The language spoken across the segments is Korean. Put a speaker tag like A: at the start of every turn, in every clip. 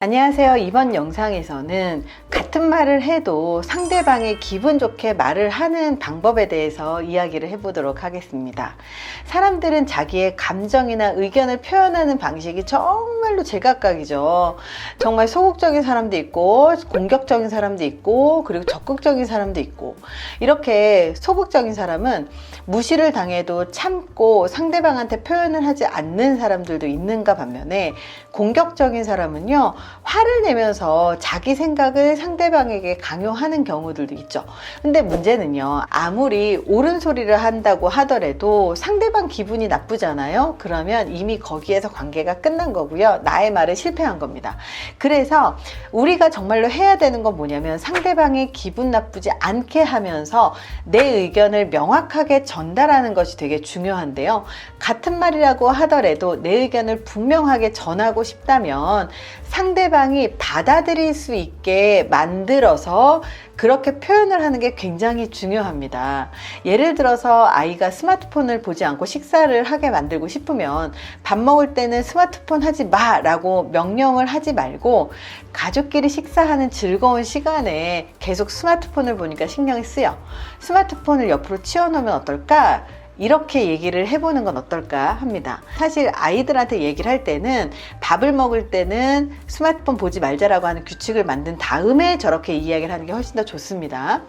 A: 안녕하세요. 이번 영상에서는 같은 말을 해도 상대방이 기분 좋게 말을 하는 방법에 대해서 이야기를 해보도록 하겠습니다. 사람들은 자기의 감정이나 의견을 표현하는 방식이 정말로 제각각이죠. 정말 소극적인 사람도 있고 공격적인 사람도 있고 그리고 적극적인 사람도 있고, 이렇게 소극적인 사람은 무시를 당해도 참고 상대방한테 표현을 하지 않는 사람들도 있는가 반면에, 공격적인 사람은요 화를 내면서 자기 생각을 상대방에게 강요하는 경우들도 있죠. 근데 문제는요, 아무리 옳은 소리를 한다고 하더라도 상대방 기분이 나쁘잖아요. 그러면 이미 거기에서 관계가 끝난 거고요, 나의 말은 실패한 겁니다. 그래서 우리가 정말로 해야 되는 건 뭐냐면, 상대방이 기분 나쁘지 않게 하면서 내 의견을 명확하게 전달하는 것이 되게 중요한데요, 같은 말이라고 하더라도 내 의견을 분명하게 전하고 싶다면 상대방이 받아들일 수 있게 만들어서 그렇게 표현을 하는 게 굉장히 중요합니다. 예를 들어서 아이가 스마트폰을 보지 않고 식사를 하게 만들고 싶으면, 밥 먹을 때는 스마트폰 하지 마 라고 명령을 하지 말고 가족끼리 식사하는 즐거운 시간에 계속 스마트폰을 보니까 신경이 쓰여. 스마트폰을 옆으로 치워놓으면 어떨까? 이렇게 얘기를 해보는 건 어떨까 합니다. 사실 아이들한테 얘기를 할 때는, 밥을 먹을 때는 스마트폰 보지 말자라고 하는 규칙을 만든 다음에 저렇게 이야기를 하는 게 훨씬 더 좋습니다.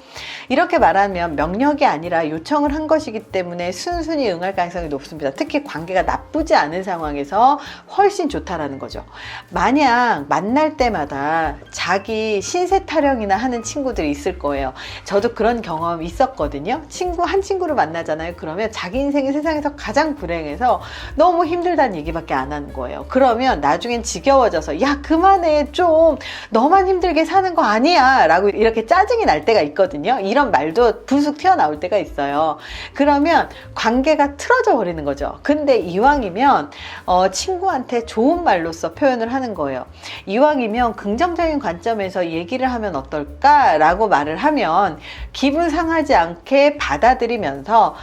A: 이렇게 말하면 명령이 아니라 요청을 한 것이기 때문에 순순히 응할 가능성이 높습니다. 특히 관계가 나쁘지 않은 상황에서 훨씬 좋다라는 거죠. 만약 만날 때마다 자기 신세 타령이나 하는 친구들이 있을 거예요. 저도 그런 경험이 있었거든요. 한 친구를 만나잖아요. 그러면 자기 인생이 세상에서 가장 불행해서 너무 힘들다는 얘기밖에 안 하는 거예요. 그러면 나중엔 지겨워져서, 야 그만해, 좀 너만 힘들게 사는 거 아니야 라고 이렇게 짜증이 날 때가 있거든요. 이런 말도 불쑥 튀어나올 때가 있어요. 그러면 관계가 틀어져 버리는 거죠. 근데 이왕이면 친구한테 좋은 말로써 표현을 하는 거예요. 이왕이면 긍정적인 관점에서 얘기를 하면 어떨까 라고 말을 하면 기분 상하지 않게 받아들이면서,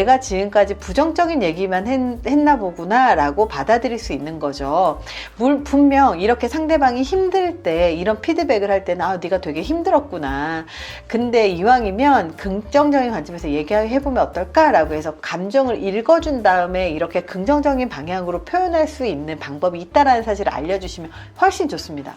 A: 내가 지금까지 부정적인 얘기만 했나 보구나 라고 받아들일 수 있는 거죠. 분명 이렇게 상대방이 힘들 때 이런 피드백을 할 때는 네가 되게 힘들었구나, 근데 이왕이면 긍정적인 관점에서 얘기해보면 어떨까 라고 해서 감정을 읽어준 다음에 이렇게 긍정적인 방향으로 표현할 수 있는 방법이 있다는 사실을 알려주시면 훨씬 좋습니다.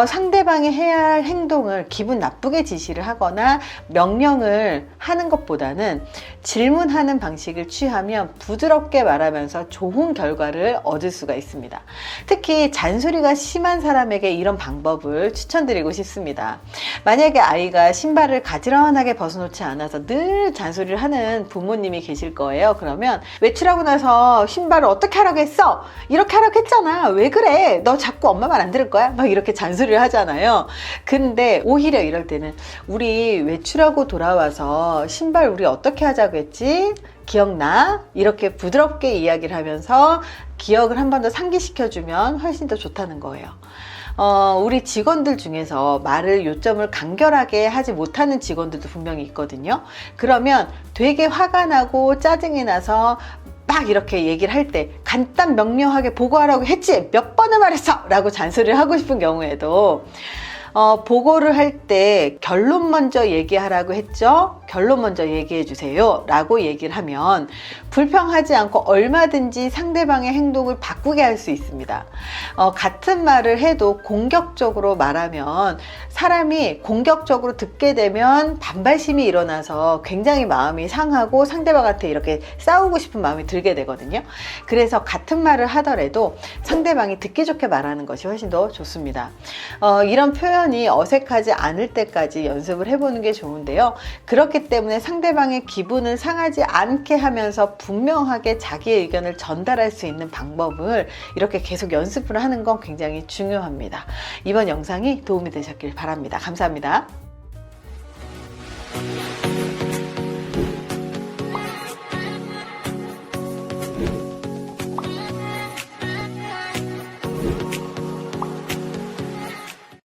A: 상대방이 해야 할 행동을 기분 나쁘게 지시를 하거나 명령을 하는 것보다는 질문하는 방식을 취하면 부드럽게 말하면서 좋은 결과를 얻을 수가 있습니다. 특히 잔소리가 심한 사람에게 이런 방법을 추천드리고 싶습니다. 만약에 아이가 신발을 가지런하게 벗어놓지 않아서 늘 잔소리를 하는 부모님이 계실 거예요. 그러면 외출하고 나서 신발을 어떻게 하라고 했어? 이렇게 하라고 했잖아. 왜 그래? 너 자꾸 엄마 말 안 들을 거야? 막 이렇게 잔소리를 하잖아요. 근데 오히려 이럴 때는, 우리 외출하고 돌아와서 신발 우리 어떻게 하자고 했지? 기억나? 이렇게 부드럽게 이야기를 하면서 기억을 한 번 더 상기시켜주면 훨씬 더 좋다는 거예요. 우리 직원들 중에서 말을 요점을 간결하게 하지 못하는 직원들도 분명히 있거든요. 그러면 되게 화가 나고 짜증이 나서 막 이렇게 얘기를 할 때, 간단 명료하게 보고하라고 했지? 몇 번을 말했어? 라고 잔소리를 하고 싶은 경우에도 보고를 할 때 결론 먼저 얘기하라고 했죠? 결론 먼저 얘기해 주세요 라고 얘기를 하면 불평하지 않고 얼마든지 상대방의 행동을 바꾸게 할 수 있습니다. 같은 말을 해도 공격적으로 말하면 사람이 공격적으로 듣게 되면 반발심이 일어나서 굉장히 마음이 상하고 상대방한테 이렇게 싸우고 싶은 마음이 들게 되거든요. 그래서 같은 말을 하더라도 상대방이 듣기 좋게 말하는 것이 훨씬 더 좋습니다. 이런 표현이 어색하지 않을 때까지 연습을 해보는 게 좋은데요. 그렇기 때문에 상대방의 기분을 상하지 않게 하면서 분명하게 자기의 의견을 전달할 수 있는 방법을 이렇게 계속 연습을 하는 건 굉장히 중요합니다. 이번 영상이 도움이 되셨길 바랍니다. 감사합니다.